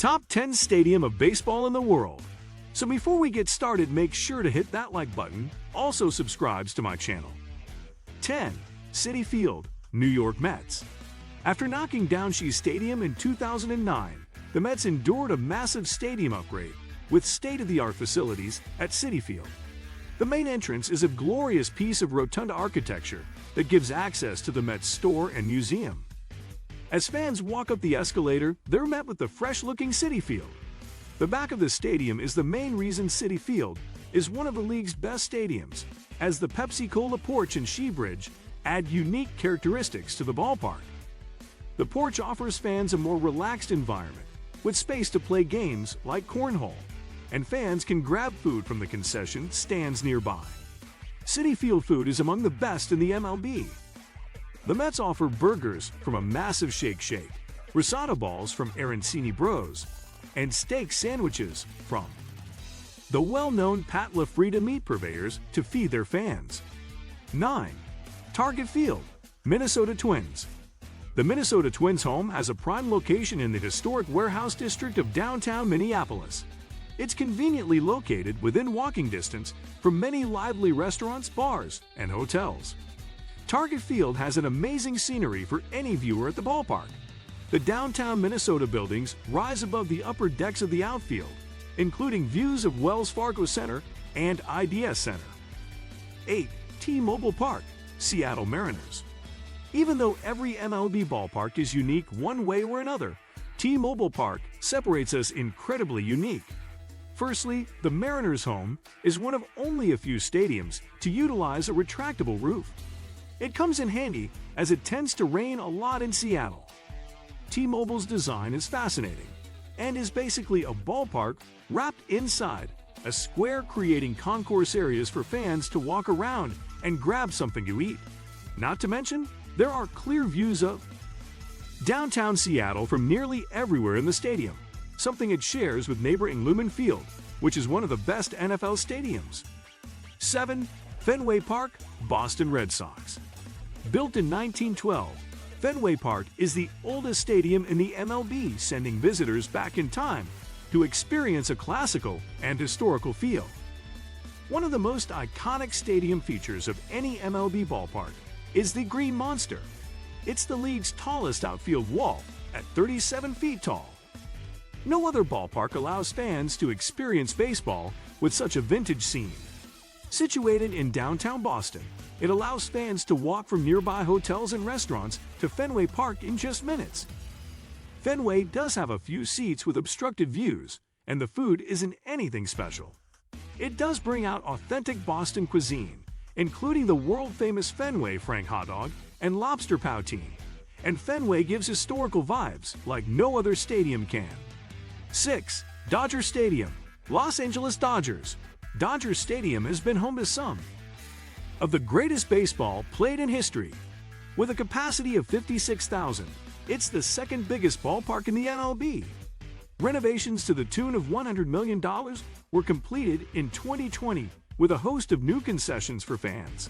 Top 10 Stadium of Baseball in the World. So before we get started, make sure to hit that like button. Also subscribes to my channel. 10. Citi Field, New York Mets. After knocking down Shea Stadium in 2009, the Mets endured a massive stadium upgrade with state-of-the-art facilities at Citi Field. The main entrance is a glorious piece of rotunda architecture that gives access to the Mets store and museum. As fans walk up the escalator, they're met with the fresh-looking Citi Field. The back of the stadium is the main reason Citi Field is one of the league's best stadiums, as the Pepsi-Cola porch and Shea Bridge add unique characteristics to the ballpark. The porch offers fans a more relaxed environment, with space to play games like cornhole, and fans can grab food from the concession stands nearby. Citi Field food is among the best in the MLB. The Mets offer burgers from a massive Shake Shack, risotto balls from Arancini Bros, and steak sandwiches from the well-known Pat LaFrieda meat purveyors to feed their fans. 9. Target Field, Minnesota Twins. The Minnesota Twins home has a prime location in the historic warehouse district of downtown Minneapolis. It's conveniently located within walking distance from many lively restaurants, bars, and hotels. Target Field has an amazing scenery for any viewer at the ballpark. The downtown Minnesota buildings rise above the upper decks of the outfield, including views of Wells Fargo Center and IDS Center. 8. T-Mobile Park, Seattle Mariners. Even though every MLB ballpark is unique one way or another, T-Mobile Park separates us incredibly unique. Firstly, the Mariners' home is one of only a few stadiums to utilize a retractable roof. It comes in handy as it tends to rain a lot in Seattle. T-Mobile's design is fascinating and is basically a ballpark wrapped inside a square, creating concourse areas for fans to walk around and grab something to eat. Not to mention, there are clear views of downtown Seattle from nearly everywhere in the stadium, something it shares with neighboring Lumen Field, which is one of the best NFL stadiums. 7. Fenway Park, Boston Red Sox. Built in 1912, Fenway Park is the oldest stadium in the MLB, sending visitors back in time to experience a classical and historical feel. One of the most iconic stadium features of any MLB ballpark is the Green Monster. It's the league's tallest outfield wall at 37 feet tall. No other ballpark allows fans to experience baseball with such a vintage scene. Situated in downtown Boston, it allows fans to walk from nearby hotels and restaurants to Fenway Park in just minutes. Fenway does have a few seats with obstructed views, and the food isn't anything special. It does bring out authentic Boston cuisine, including the world-famous Fenway Frank hot dog and lobster poutine, and Fenway gives historical vibes like no other stadium can. 6. Dodger Stadium, Los Angeles Dodgers. Dodger Stadium has been home to some of the greatest baseball played in history. With a capacity of 56,000, it's the second biggest ballpark in the MLB. Renovations to the tune of $100 million were completed in 2020 with a host of new concessions for fans.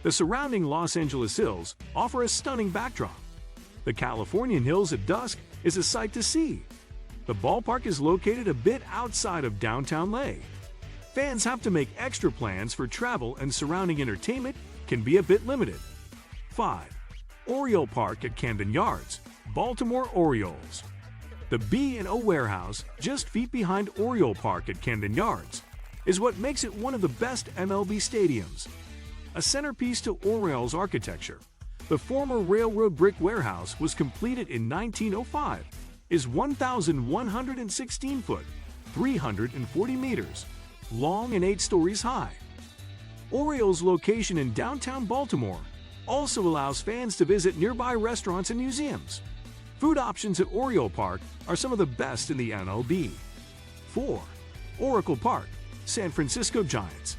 The surrounding Los Angeles hills offer a stunning backdrop. The Californian hills at dusk is a sight to see. The ballpark is located a bit outside of downtown LA. Fans have to make extra plans for travel, and surrounding entertainment can be a bit limited. 5. Oriole Park at Camden Yards, Baltimore Orioles. The B&O warehouse, just feet behind Oriole Park at Camden Yards, is what makes it one of the best MLB stadiums. A centerpiece to Orioles architecture, the former railroad brick warehouse was completed in 1905, is 1,116 foot, 340 meters, long and 8 stories high. Orioles' location in downtown Baltimore also allows fans to visit nearby restaurants and museums. Food options at Oriole Park are some of the best in the MLB. 4. Oracle Park, San Francisco Giants.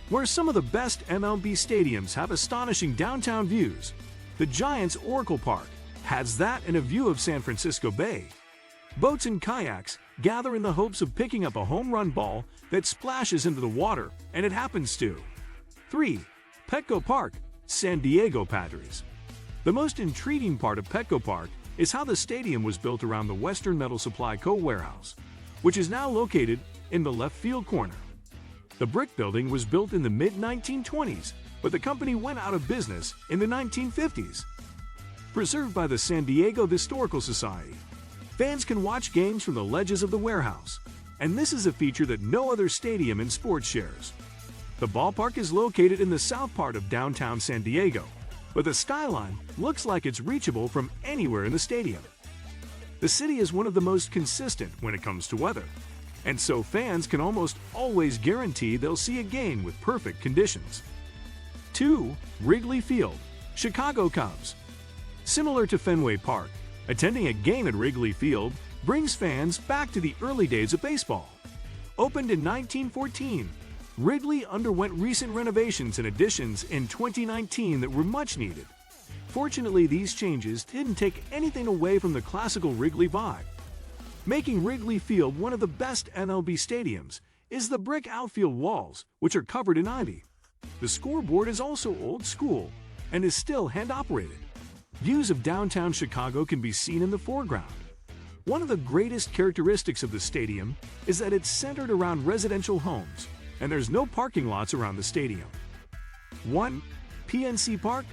Where some of the best MLB stadiums have astonishing downtown views, the Giants' Oracle Park has that and a view of San Francisco Bay. Boats and kayaks gather in the hopes of picking up a home run ball that splashes into the water, and it happens to. 3. Petco Park, San Diego Padres. The most intriguing part of Petco Park is how the stadium was built around the Western Metal Supply Co. warehouse, which is now located in the left field corner. The brick building was built in the mid-1920s, but the company went out of business in the 1950s. Preserved by the San Diego Historical Society, fans can watch games from the ledges of the warehouse, and this is a feature that no other stadium in sports shares. The ballpark is located in the south part of downtown San Diego, but the skyline looks like it's reachable from anywhere in the stadium. The city is one of the most consistent when it comes to weather, and so fans can almost always guarantee they'll see a game with perfect conditions. 2. Wrigley Field, Chicago Cubs. Similar to Fenway Park, attending a game at Wrigley Field brings fans back to the early days of baseball. Opened in 1914, Wrigley underwent recent renovations and additions in 2019 that were much needed. Fortunately, these changes didn't take anything away from the classical Wrigley vibe. Making Wrigley Field one of the best MLB stadiums is the brick outfield walls, which are covered in ivy. The scoreboard is also old school and is still hand-operated. Views of downtown Chicago can be seen in the foreground. One of the greatest characteristics of the stadium is that it's centered around residential homes, and there's no parking lots around the stadium. 1. PNC Park,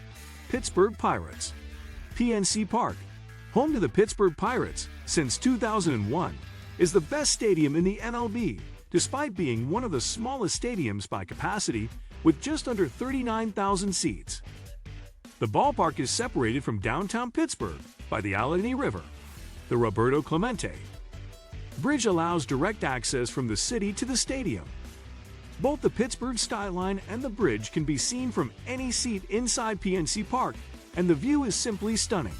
Pittsburgh Pirates. PNC Park, home to the Pittsburgh Pirates since 2001, is the best stadium in the MLB, despite being one of the smallest stadiums by capacity with just under 39,000 seats. The ballpark is separated from downtown Pittsburgh by the Allegheny River. The Roberto Clemente Bridge allows direct access from the city to the stadium. Both the Pittsburgh skyline and the bridge can be seen from any seat inside PNC Park, and the view is simply stunning.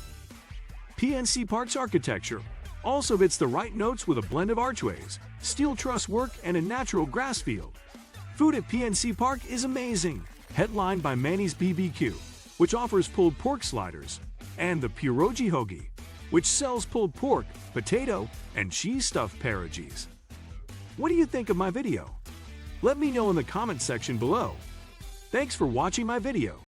PNC Park's architecture also hits the right notes with a blend of archways, steel truss work, and a natural grass field. Food at PNC Park is amazing, headlined by Manny's BBQ, which offers pulled pork sliders, and the Pierogi Hoagie, which sells pulled pork, potato, and cheese-stuffed pierogies. What do you think of my video? Let me know in the comment section below. Thanks for watching my video.